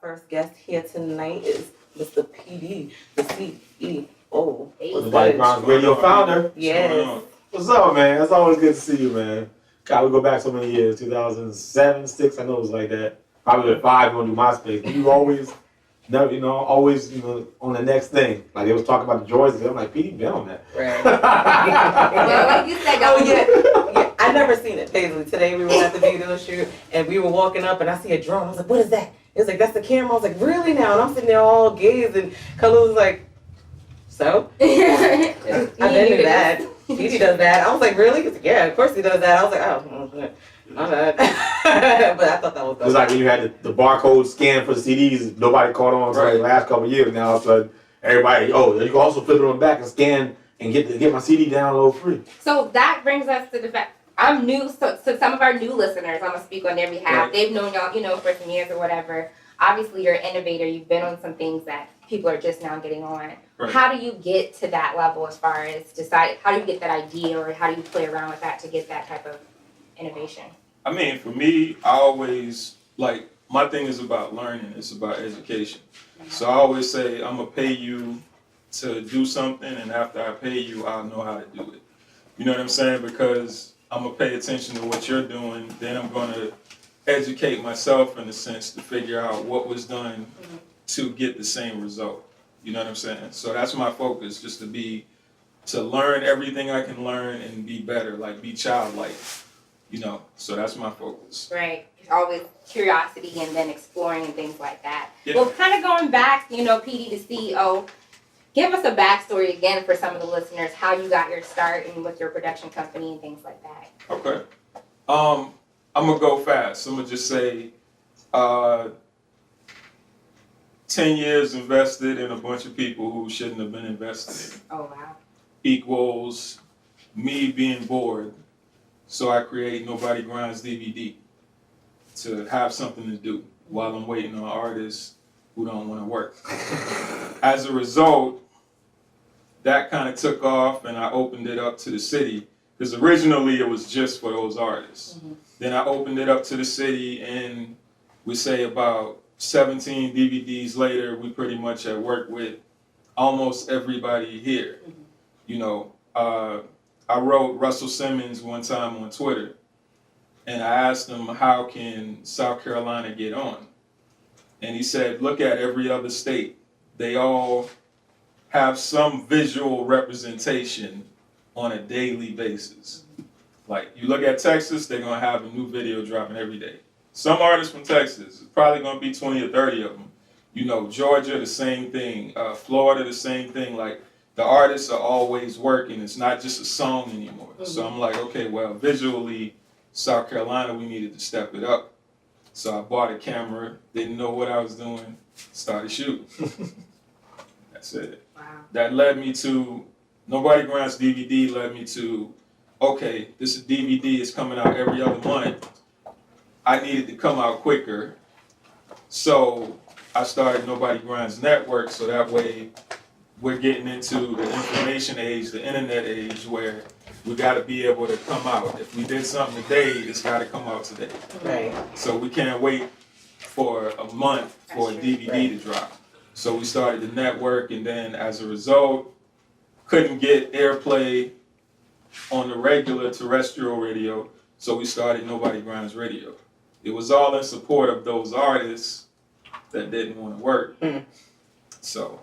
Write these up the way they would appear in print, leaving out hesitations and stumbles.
first guest here tonight is Mr. PD, the CEO. Nobody Grimes Radio founder. Yes. What's up, man? It's always good to see you, man. God, we go back so many years, 2007, 6, I know it was like that. Probably 5 going to do MySpace. But you always, always on the next thing. Like they was talking about the droids, I'm like, Pete, been on that. Right. Well, like you said, yeah. I never seen it, Paisley. Today we were at the video shoot and we were walking up and I see a drone. I was like, what is that? It was like, that's the camera. I was like, really now? And I'm sitting there all gazing. Khalil was like, so? I didn't do that. Petey does that. I was like, really? He's like, yeah, of course he does that. I was like, oh, my bad. But I thought that was It was like when you had the barcode scan for the CDs, nobody caught on until the last couple of years. Now all of a sudden, everybody, you can also flip it on the back and scan and get my CD download free. So that brings us to the fact, I'm new, so some of our new listeners, I'm going to speak on their behalf. Right. They've known y'all, for some years or whatever. Obviously, you're an innovator. You've been on some things that people are just now getting on. Right. How do you get to that level as far as how do you get that idea or how do you play around with that to get that type of innovation? I mean, for me, I always, my thing is about learning. It's about education. So I always say, I'm going to pay you to do something, and after I pay you, I'll know how to do it. You know what I'm saying? Because I'm going to pay attention to what you're doing, then I'm going to educate myself in a sense to figure out what was done to get the same result. You know what I'm saying? So that's my focus, just to learn everything I can learn and be better, be childlike, so that's my focus. Right. Always curiosity and then exploring and things like that. Yeah. Well, kind of going back, PD to CEO, give us a backstory again for some of the listeners, how you got your start and with your production company and things like that. Okay. I'm going to go fast. I'm going to just say 10 years invested in a bunch of people who shouldn't have been invested in. Oh, wow. Equals me being bored. So I create Nobody Grinds DVD to have something to do while I'm waiting on artists who don't want to work. As a result, that kind of took off and I opened it up to the city because originally it was just for those artists. Mm-hmm. Then I opened it up to the city and we say about 17 DVDs later, we pretty much have worked with almost everybody here. Mm-hmm. I wrote Russell Simmons one time on Twitter and I asked him, how can South Carolina get on? And he said, look at every other state. They all have some visual representation on a daily basis. Like you look at Texas, they're gonna have a new video dropping every day. Some artists from Texas, it's probably gonna be 20 or 30 of them. Georgia, the same thing. Florida, the same thing. Like the artists are always working. It's not just a song anymore. Mm-hmm. So I'm like, okay, well, visually, South Carolina, we needed to step it up. So I bought a camera, didn't know what I was doing, started shooting. That's it. Wow. That led me to, Nobody Grinds DVD led me to, okay, this DVD is coming out every other month. I needed to come out quicker. So I started Nobody Grinds Network, so that way we're getting into the information age, the internet age, where we got to be able to come out. If we did something today, it's got to come out today. Right. So we can't wait for a month for a DVD to drop. So we started the network, and then as a result, couldn't get airplay on the regular terrestrial radio, so we started Nobody Grinds Radio. It was all in support of those artists that didn't want to work. So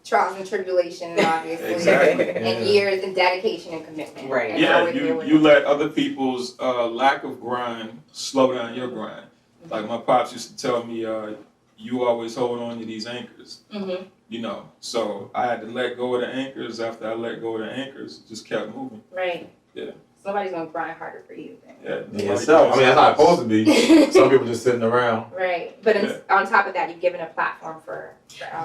trials and tribulations, obviously, exactly. and years and dedication and commitment. Right. And Yeah, always there with you them. let other people's lack of grind slow down your grind. Like my pops used to tell me, you always hold on to these anchors. Mm-hmm. So I had to let go of the anchors. After I let go of the anchors, it just kept moving. Right. Yeah. Somebody's gonna grind harder for you then. Yeah. So, I mean, that's how it's supposed to be. Some people just sitting around. Right. But on top of that, you've given a platform for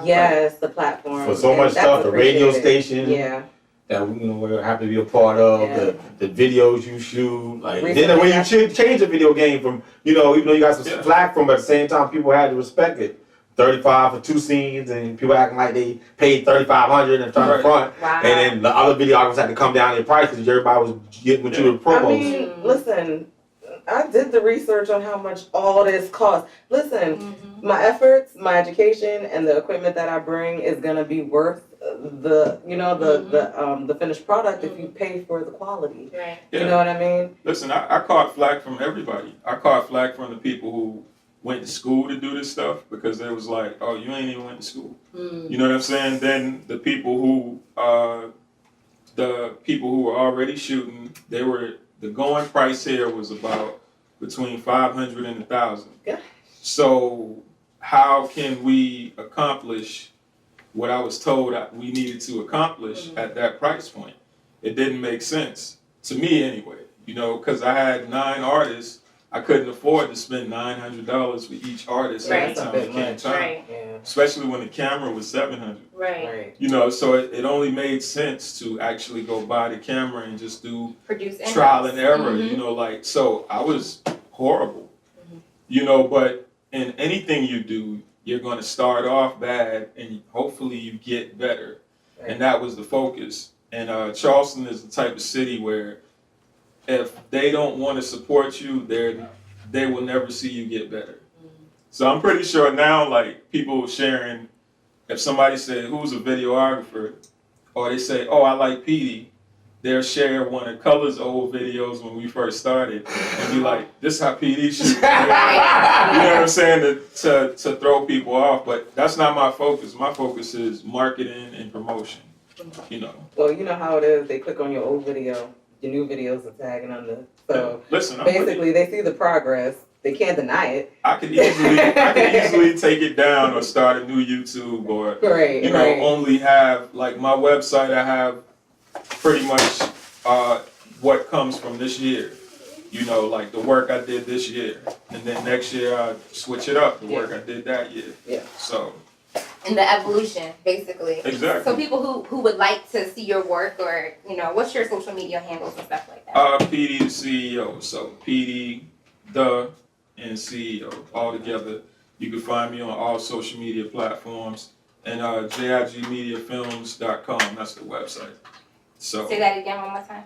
Yes, the platform. For so And much that's stuff, the radio appreciated. station. Yeah. That we're happy to be a part of, Yeah. the videos you shoot, like Recently, then when you I- change a video game from, even though you got some Yeah. flack from, but at the same time people had to respect it. 35 for 2 scenes, and people acting like they paid $3,500 and trying to Right. front, Wow. and then the other videographers had to come down in price because everybody was getting what you were I promos. mean, listen, I did the research on how much all this costs. Listen, Mhm. my efforts, my education, and the equipment that I bring is gonna be worth the the finished product if you pay for the quality. Right. You know what I mean? Listen, I caught flack from everybody. I caught flack from the people who went to school to do this stuff because they was like, oh, you ain't even went to school. You know what I'm saying? Then the people who were already shooting, the going price here was about between 500 and 1,000. Yeah. So how can we accomplish what I was told we needed to accomplish at that price point? It didn't make sense to me anyway. You know, because I had 9 artists. I couldn't afford to spend $900 for each artist every Right. time it came time. Right. Yeah. Especially when the camera was $700. Right. Right. You know, so it only made sense to actually go buy the camera and just do Produce in-house. trial and error. Mhm. You know, like, so I was horrible. You know, but in anything you do, you're going to start off bad and hopefully you get better. Right. And that was the focus. And Charleston is the type of city where if they don't want to support you, they will never see you get better. So I'm pretty sure now, like, people sharing, if somebody said, who's a videographer, or they say, oh, I like Petey, they'll share one of Color's old videos when we first started and be like, this how Petey shoot. You know what I'm saying? To throw people off. But that's not my focus. My focus is marketing and promotion, you know. Well, you know how it is. They click on your old video, your new videos are tagging under. So Listen, basically, they see the progress. They can't deny it. I could easily take it down or start a new YouTube or Right. you know only have like my website. I have pretty much what comes from this year. You know, like the work I did this year, and then next year I switch it up. The work I did that year. Yeah. So. And the evolution, basically. Exactly. So people who would like to see your work, or you know, what's your social media handles and stuff like that? PD the CEO. So PD the and CEO all together. You can find me on all social media platforms and jigmediafilms.com. That's the website. So Say that again one more time.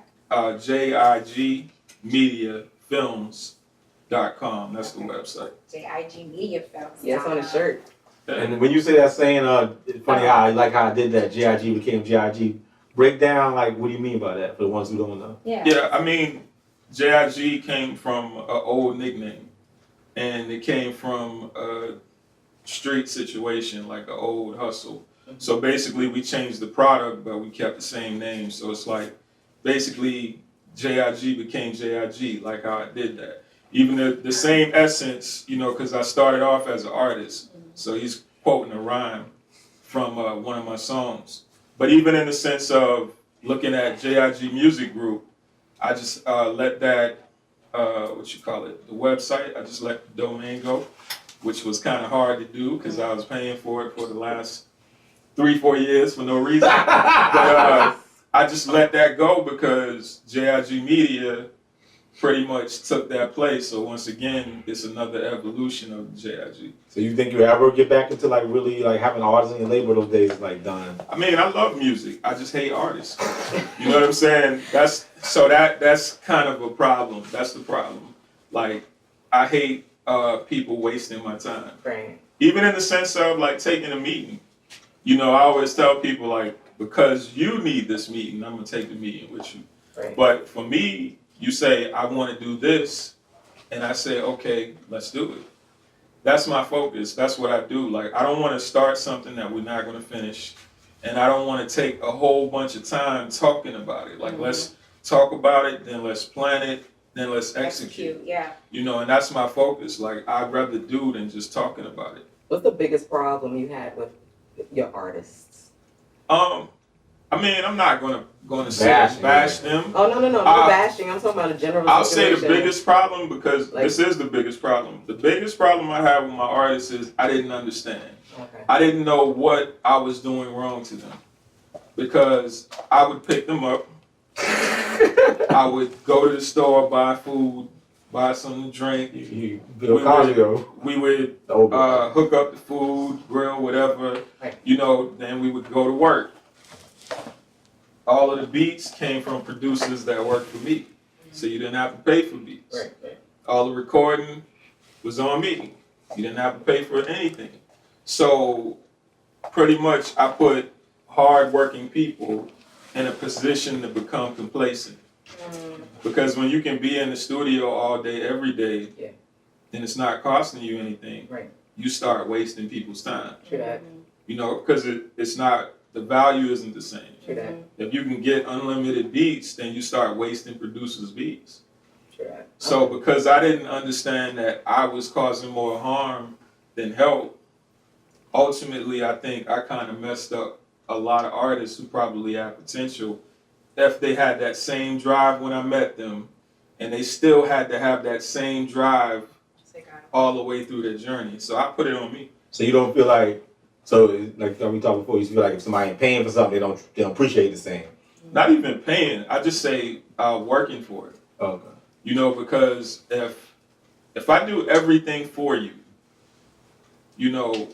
jigmediafilms.com. That's the website. JIG Media Films. Yeah, it's on his shirt. And when you say that saying, it's funny how I did that. GIG became GIG. Break down, like, what do you mean by that for the ones who don't know? Yeah, I mean, JIG came from an old nickname, and it came from a street situation, like an old hustle. So basically, we changed the product, but we kept the same name. So it's like, basically, JIG became JIG, like how I did that. Even the same essence, you know, because I started off as an artist. So he's quoting a rhyme from one of my songs. But even in the sense of looking at JIG Music Group, I just let that, the website, I just let the domain go, which was kind of hard to do because I was paying for it for the last 3-4 years for no reason. But I just let that go because JIG Media pretty much took that place. So once again, it's another evolution of JIG. So you think you ever get back into like really like having artists on your label those days like done? I mean, I love music. I just hate artists. You know what I'm saying? That's kind of a problem. That's the problem. Like, I hate people wasting my time. Right. Even in the sense of like taking a meeting. You know, I always tell people like, because you need this meeting, I'm gonna take the meeting with you. Right. But for me, you say, I want to do this, and I say, okay, let's do it. That's my focus. That's what I do. Like, I don't want to start something that we're not going to finish, and I don't want to take a whole bunch of time talking about it. Like, let's talk about it, then let's plan it, then let's execute. Yeah. You know, and that's my focus. Like, I'd rather do than just talking about it. What's the biggest problem you had with your artists? I mean, I'm not gonna bash them. Oh no, no bashing. I'm talking about a general I'll say situation. the biggest problem, because Like- this is the biggest problem. The biggest problem I have with my artists is I didn't understand. Okay. I didn't know what I was doing wrong to them. Because I would pick them up, I would go to the store, buy food, buy something to drink. You Bill Cosio. We would The old hook up the food, grill, whatever. Right. You know, then we would go to work. All of the beats came from producers that worked for me. So you didn't have to pay for beats. Right. All the recording was on me. You didn't have to pay for anything. So pretty much I put hardworking people in a position to become complacent. Because when you can be in the studio all day, every day, Yeah. then it's not costing you anything. Right. You start wasting people's time. True that. You know, because it's not, the value isn't the same. True that. If you can get unlimited beats, then you start wasting producers' beats. True that. So because I didn't understand that I was causing more harm than help, ultimately I think I kind of messed up a lot of artists who probably had potential if they had that same drive when I met them, and they still had to have that same drive all the way through their journey. So I put it on me. So you don't feel like, so like we talked before, you feel like if somebody ain't paying for something, they don't appreciate the same. Not even paying, I just say working for it. Okay. You know, because if I do everything for you, you know,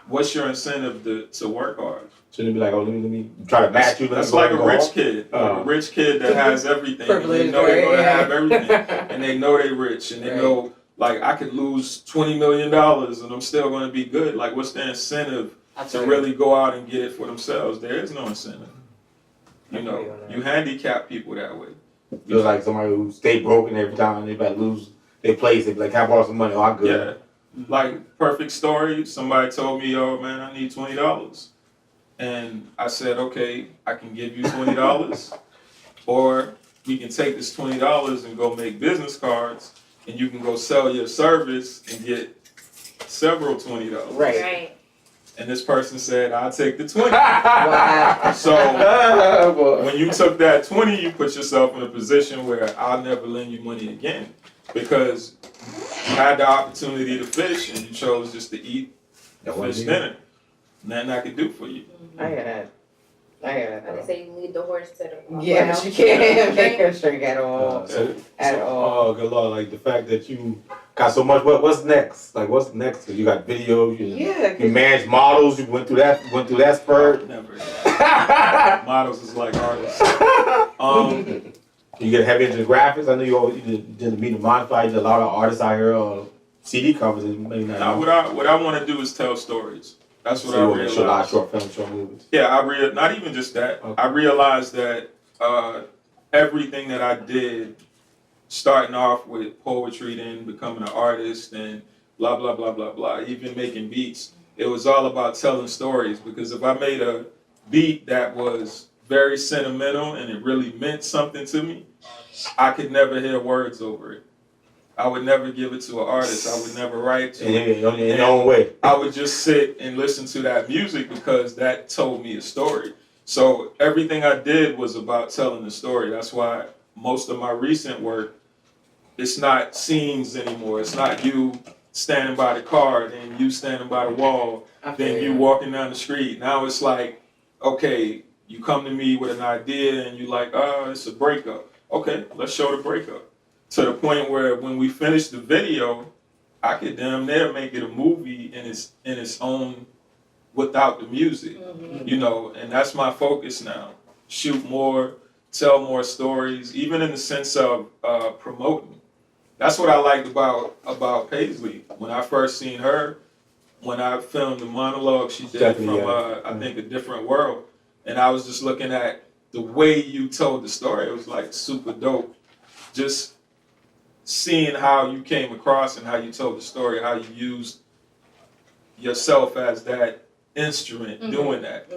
what's your incentive to work hard? Shouldn't it be like, oh, let me try to match you? That's like a rich kid, a rich kid that has everything. And they know they're gonna have everything, and they know they're rich, and they know like I could lose $20 million and I'm still gonna be good. Like, what's the incentive to really go out and get it for themselves? There is no incentive. You know, you handicap people that way. Feels like somebody who stay broken every time they about to lose their place. They be like, "Can I borrow some money?" Oh, I'm good. Yeah, like perfect story. Somebody told me, "Oh man, I need $20," and I said, "Okay, I can give you $20, or we can take this $20 and go make business cards, and you can go sell your service and get several $20." Right. Right. And this person said, "I'll take the 20." Wow. So when you took that 20, you put yourself in a position where I'll never lend you money again, because you had the opportunity to fish and you chose just to eat the fish dinner. Nothing I could do for you. I hear that. I hear I that. say you lead the horse to the water. Yeah, but you can't make her drink at all. At all. Oh, good Lord! Like the fact that you got so much. What's next? Like what's next? 'Cause you got videos. Yeah. You managed models. You went through that spurt. Never. Models is like artists. You get heavy into the graphics. I know you did the Meet the Modify. You did a lot of artists out here. CD covers. And you may not Now, know. what I want to do is tell stories. That's what So I you want to show a lot of realized. short films, short movies. Yeah, not even just that. Okay. I realized that everything that I did, starting off with poetry, then becoming an artist, and blah blah blah blah blah, even making beats, it was all about telling stories. Because if I made a beat that was very sentimental and it really meant something to me, I could never hear words over it. I would never give it to an artist. I would never write to it. In your own way. I would just sit and listen to that music because that told me a story. So everything I did was about telling the story. That's why most of my recent work, it's not scenes anymore. It's not you standing by the car, then you standing by the wall, then you walking down the street. Now it's like, okay, you come to me with an idea and you like, oh, it's a breakup. Okay, let's show the breakup. To the point where when we finish the video, I could damn near make it a movie in its own without the music, you know, and that's my focus now. Shoot more, tell more stories, even in the sense of promoting. That's what I liked about Paisley. When I first seen her, when I filmed the monologue she did from I think A Different World, and I was just looking at the way you told the story. It was like super dope. Just seeing how you came across and how you told the story, how you used yourself as that instrument doing that,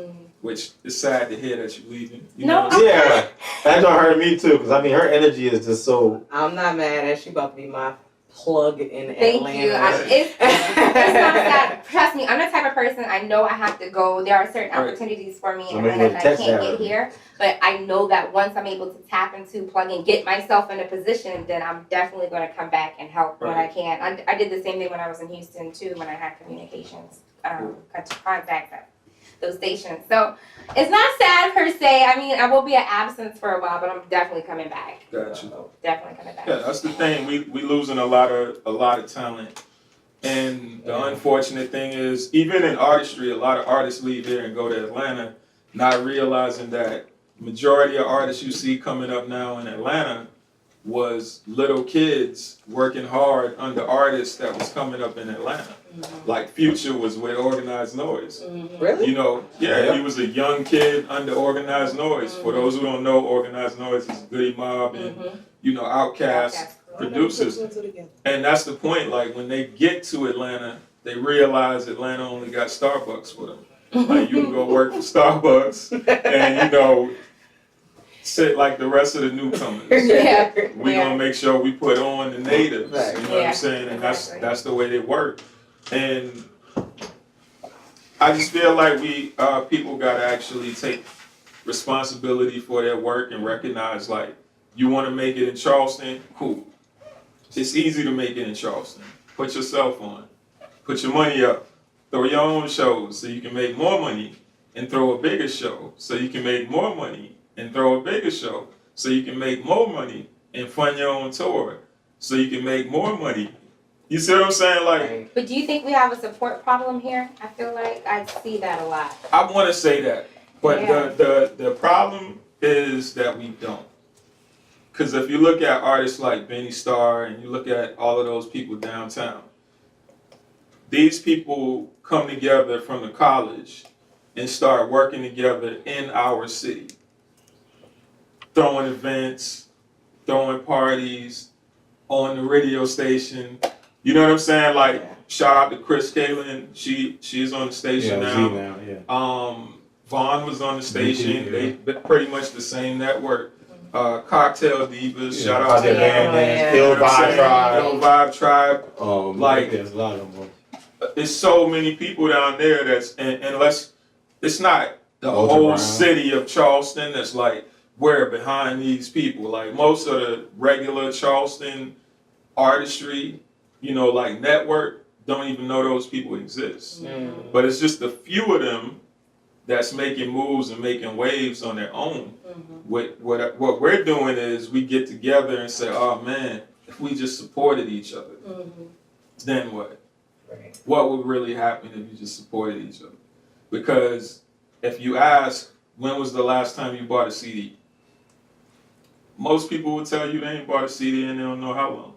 which is sad to hear that you're leaving. You know? Yeah, that don't hurt me too, because I mean her energy is just so. I'm not mad at she about to be my plug in Thank Atlanta. you. It's not that. Trust me, I'm the type of person, I know I have to go. There are certain opportunities for me in Atlanta that I can't get here. But I know that once I'm able to tap into, plug in, get myself in a position, then I'm definitely going to come back and help when I can. I did the same thing when I was in Houston too, when I had communications contacts at those stations. So it's not sad per se. I mean, I will be an absence for a while, but I'm definitely coming back. Gotcha. Definitely coming back. Yeah, that's the thing. We losing a lot of talent. And the unfortunate thing is, even in artistry, a lot of artists leave here and go to Atlanta, not realizing that majority of artists you see coming up now in Atlanta was little kids working hard under artists that was coming up in Atlanta. Like Future was with Organized Noise. Really? You know, yeah, he was a young kid under Organized Noise. For those who don't know, Organized Noise is Goody Mob and, you know, Outkast producers. And that's the point, like when they get to Atlanta, they realize Atlanta only got Starbucks for them. Like you can go work for Starbucks and, you know, sit like the rest of the newcomers. Yeah. We gonna make sure we put on the natives. Right. You know what I'm saying? And that's the way they work. And I just feel like we people gotta actually take responsibility for their work and recognize like you wanna make it in Charleston, cool. It's easy to make it in Charleston. Put yourself on. Put your money up. Throw your own shows so you can make more money and throw a bigger show so you can make more money and throw a bigger show so you can make more money and fund your own tour so you can make more money. You see what I'm saying? Like, But do you think we have a support problem here? I feel like I see that a lot. I want to say that, but Yeah. the problem is that we don't. Because if you look at artists like Benny Starr and you look at all of those people downtown, these people come together from the college and start working together in our city. Throwing events, throwing parties, on the radio station. You know what I'm saying? Like, shout out to Chris Kalin. She's on the station now. Vaughn was on the station. They pretty much the same network. Cocktail Divas. Shout out to them. Ill Vibe Tribe. Ill Vibe Tribe. Like, there's a lot of them. There's so many people down there that's and let's. It's not the Ultra whole Brown. city of Charleston that's like we're behind these people. Like most of the regular Charleston artistry, you know, like network, don't even know those people exist. But it's just a few of them that's making moves and making waves on their own. What we're doing is we get together and say, oh man, if we just supported each other, then what? Right. What would really happen if you just supported each other? Because if you ask, when was the last time you bought a CD? Most people will tell you they ain't bought a CD and they don't know how long.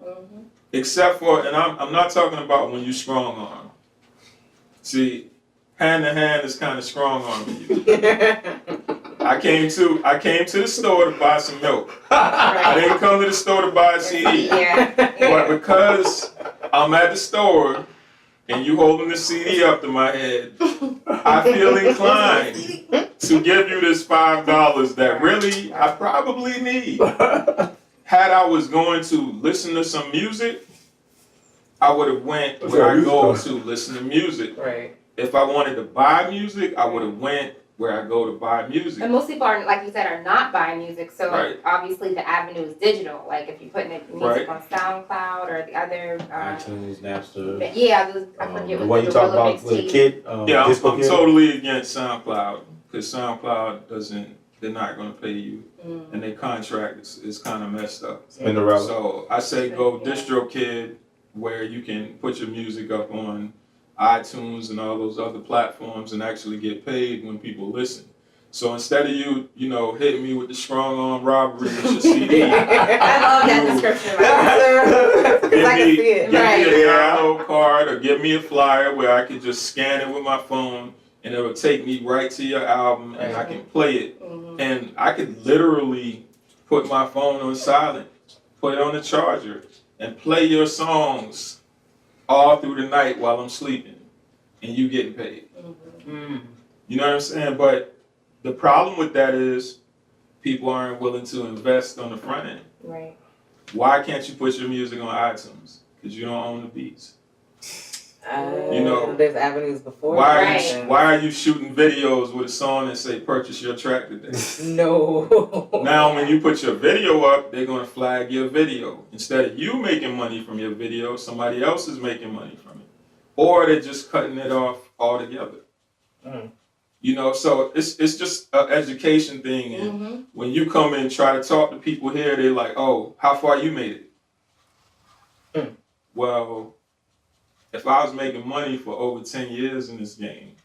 Except for, and I'm not talking about when you strong arm. See, hand to hand is kind of strong arming you. I came to the store to buy some milk. I didn't come to the store to buy a CD. But because I'm at the store and you holding the CD up to my head, I feel inclined to give you this $5 that really I probably need. Had I was going to listen to some music, I would have went where I go to listen to music. Right. If I wanted to buy music, I would have went where I go to buy music. And most people are, like you said, are not buying music. So Right. obviously the avenue is digital. Like if you're putting music Right. on SoundCloud or the other, iTunes, Napster. yeah, those, I forget The what one you the talk Gorilla about with the mixtape. kid. Yeah, Disco I'm Kid? totally against SoundCloud because SoundCloud they're not going to pay you, and their contract is kind of messed up. Spinderella. So I say go DistroKid, where you can put your music up on iTunes and all those other platforms and actually get paid when people listen. So instead of you hitting me with the strong arm robbery with your CD, I love that description. Because I can see it. give Right. me a download card or give me a flyer where I can just scan it with my phone and it'll take me right to your album and I can play it. And I could literally put my phone on silent, put it on the charger, and play your songs all through the night while I'm sleeping, and you getting paid. You know what I'm saying? But the problem with that is people aren't willing to invest on the front end. Right. Why can't you put your music on iTunes? Because you don't own the beats. There's avenues before. Why are you shooting videos with a song that say purchase your track today? No. Now when you put your video up, they're gonna flag your video. Instead of you making money from your video, somebody else is making money from it. Or they're just cutting it off altogether. So it's just an education thing, and when you come and try to talk to people here, they're like, oh, how far you made it? Well, if I was making money for over 10 years in this game,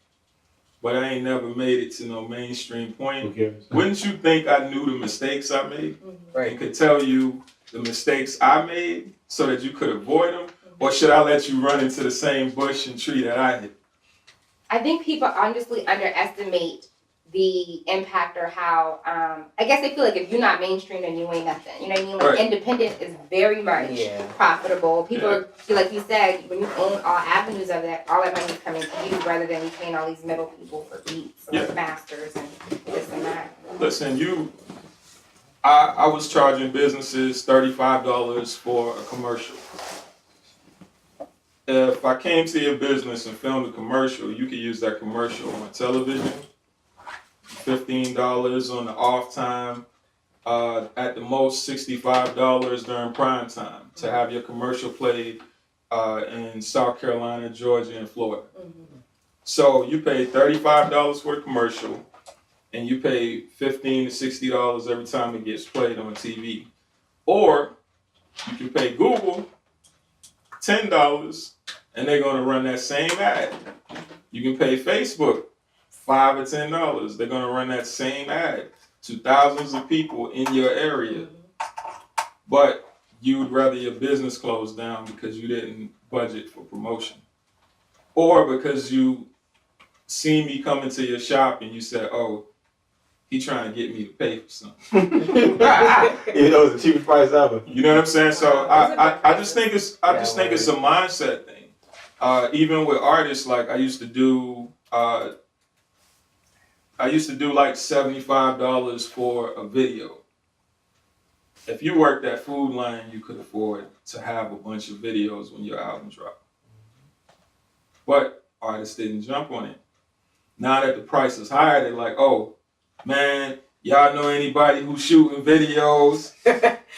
but I ain't never made it to no mainstream Who point. cares? Wouldn't you think I knew the mistakes I made and Right. could tell you the mistakes I made so that you could avoid them? Or should I let you run into the same bush and tree that I hit? I think people honestly underestimate the impact or how, I guess they feel like if you're not mainstream, then you ain't nothing. You know what I mean? Like Right. independent is very much Yeah. profitable. People, Yeah. feel like you said, when you own all avenues of that, all that money is coming to you rather than you paying all these middle people for beats and Yeah. masters and this and that. Listen, I was charging businesses $35 for a commercial. If I came to your business and filmed a commercial, you could use that commercial on television. $15 on the off time. At the most, $65 during prime time to have your commercial played in South Carolina, Georgia, and Florida. So you pay $35 for the commercial, and you pay $15 to $60 every time it gets played on TV. Or you can pay Google $10, and they're going to run that same ad. You can pay Facebook $5 or $10. They're going to run that same ad to thousands of people in your area. But you'd rather your business close down because you didn't budget for promotion. Or because you see me come into your shop and you said, oh, he trying to get me to pay for something. Even though it's the cheapest price ever. You know what I'm saying? So I just think it's a mindset thing. Even with artists, like I used to do like $75 for a video. If you worked at Food Lion, you could afford to have a bunch of videos when your album dropped. But artists didn't jump on it. Now that the price is higher, they're like, oh, man, y'all know anybody who's shooting videos?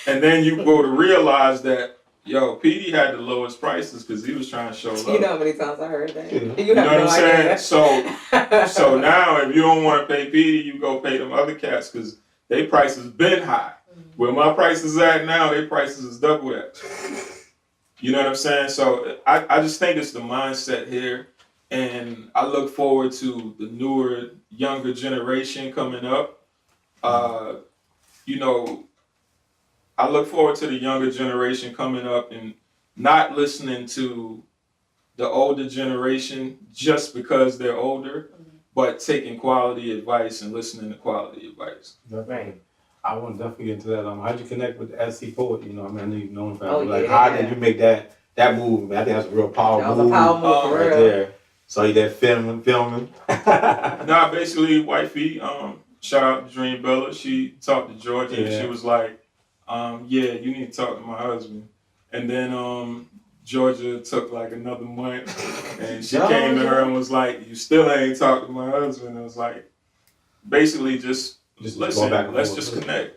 And then you go to realize that, yo, PD had the lowest prices because he was trying to show love. You know how many times I heard that? Yeah. You have know what I'm idea. saying? So now if you don't want to pay PD, you go pay them other cats because their prices been high. Where my prices at now, their prices is double that. You know what I'm saying? So I just think it's the mindset here. And I look forward to the newer, younger generation coming up. You know, I look forward to the younger generation coming up and not listening to the older generation just because they're older, but taking quality advice and listening to quality advice. Right. I want to definitely get into that. How'd you connect with SC Poet? You know, I mean, I know you've known him forever. Oh, Like, yeah. how did you make that move? Man, I think that's a real power That was move. a power move for right real. there. So you there filming. Nah, basically, wifey, shout out to Dream Bella. She talked to Georgia and Yeah. she was like, yeah, you need to talk to my husband. And then Georgia took like another month and she came to her and was like, you still ain't talked to my husband. I was like, basically just listen, back and let's forth. just connect.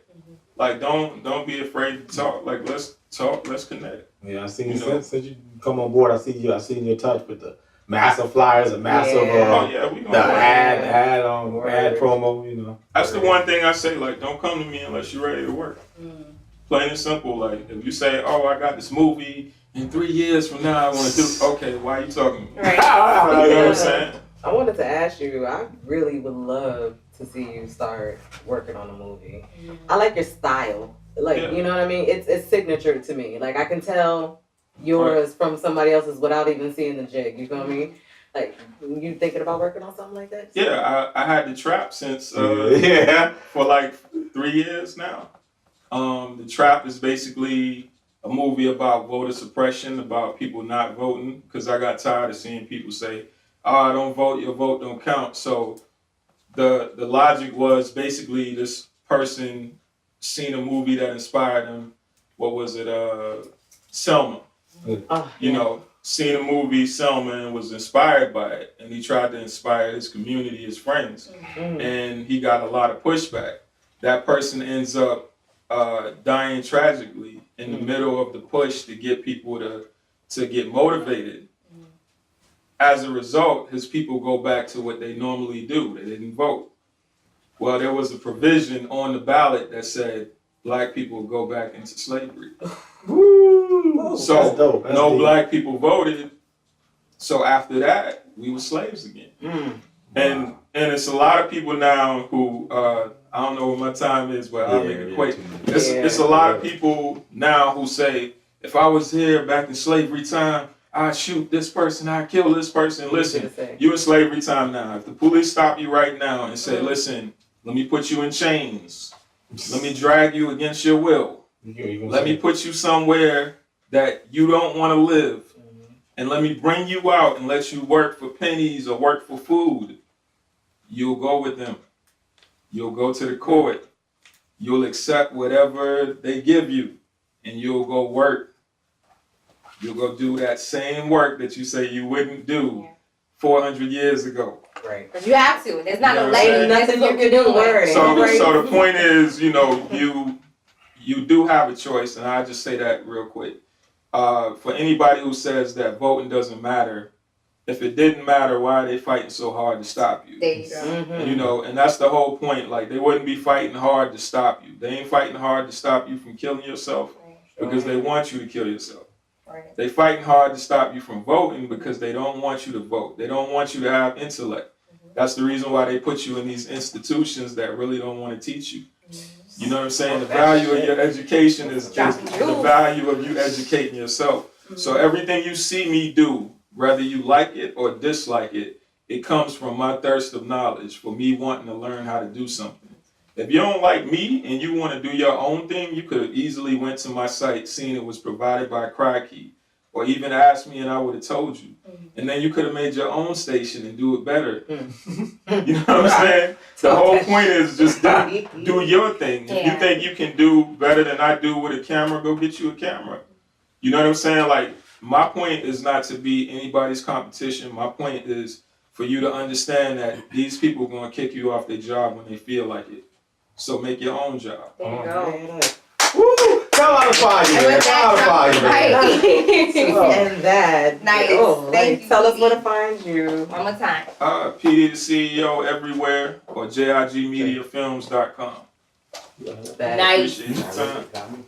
Like, don't be afraid to talk. Like, let's talk, let's connect. Yeah, I seen you You know. since you come on board. I seen your touch with the massive flyers, a massive Oh yeah, we the gonna work. ad promo. You know, That's the one thing I say, like, don't come to me unless you're ready to work. Plain and simple. Like, if you say, oh, I got this movie, in 3 years from now I want to do, okay, why are you talking to me? Right. You know what I'm saying? I wanted to ask you, I really would love to see you start working on a movie. I like your style. Like, Yeah. you know what I mean? It's signature to me. Like, I can tell yours from somebody else's without even seeing the jig. You know what I mean? Like, you thinking about working on something like that? Yeah, I had the trap since yeah. for like 3 years now. The Trap is basically a movie about voter suppression, about people not voting, because I got tired of seeing people say, oh, don't vote, your vote don't count. So the logic was basically this person seen a movie that inspired him. What was it? Selma. Oh, You know, seen a movie, Selma, and was inspired by it. And he tried to inspire his community, his friends. And he got a lot of pushback. That person ends up dying tragically in the middle of the push to get people to get motivated. As a result, his people go back to what they normally do. They didn't vote. Well, there was a provision on the ballot that said black people go back into slavery. Woo! So That's dope. That's no deep. black people voted. So after that, we were slaves again. And lot of people now who I don't know what my time is, but I'll make it quick. It's Yeah. a lot of people now who say, if I was here back in slavery time, I'd shoot this person, I'd kill this person. Listen, you in slavery time now. If the police stop you right now and say, listen, let me put you in chains, let me drag you against your will, let me put you somewhere that you don't want to live, and let me bring you out and let you work for pennies or work for food, you'll go with them. You'll go to the court. You'll accept whatever they give you, and you'll go work. You'll go do that same work that you say you wouldn't do 400 years ago. Right. Because you have to. There's not You know no what I'm lady. saying? Nothing you can do. Word. So the point is, you know, you do have a choice, and I just say that real quick. For anybody who says that voting doesn't matter, if it didn't matter, why are they fighting so hard to stop you? There you go. Mm-hmm. You know, and that's the whole point. Like, they wouldn't be fighting hard to stop you. They ain't fighting hard to stop you from killing yourself because they want you to kill yourself. Right. They fighting hard to stop you from voting because they don't want you to vote. They don't want you to have intellect. That's the reason why they put you in these institutions that really don't want to teach you. You know what I'm saying? The value of your education is just the value of you educating yourself. So everything you see me do, whether you like it or dislike it, it comes from my thirst of knowledge, for me wanting to learn how to do something. If you don't like me and you want to do your own thing, you could have easily went to my site, seen it was provided by Crikey, or even asked me and I would have told you. And then you could have made your own station and do it better. You know what I'm saying? The whole point is just do your thing. If you think you can do better than I do with a camera, go get you a camera. You know what I'm saying? Like, my point is not to be anybody's competition. My point is for you to understand that these people are going to kick you off their job when they feel like it. So make your own job. There you go. Woo! Come out of fire, man. Come out of fire, man. Right. And that. Nice. Oh, Thank you, tell us PD. where to find you. One more time. PD the CEO everywhere, or JIGmediafilms.com. That. Nice. Appreciate your time.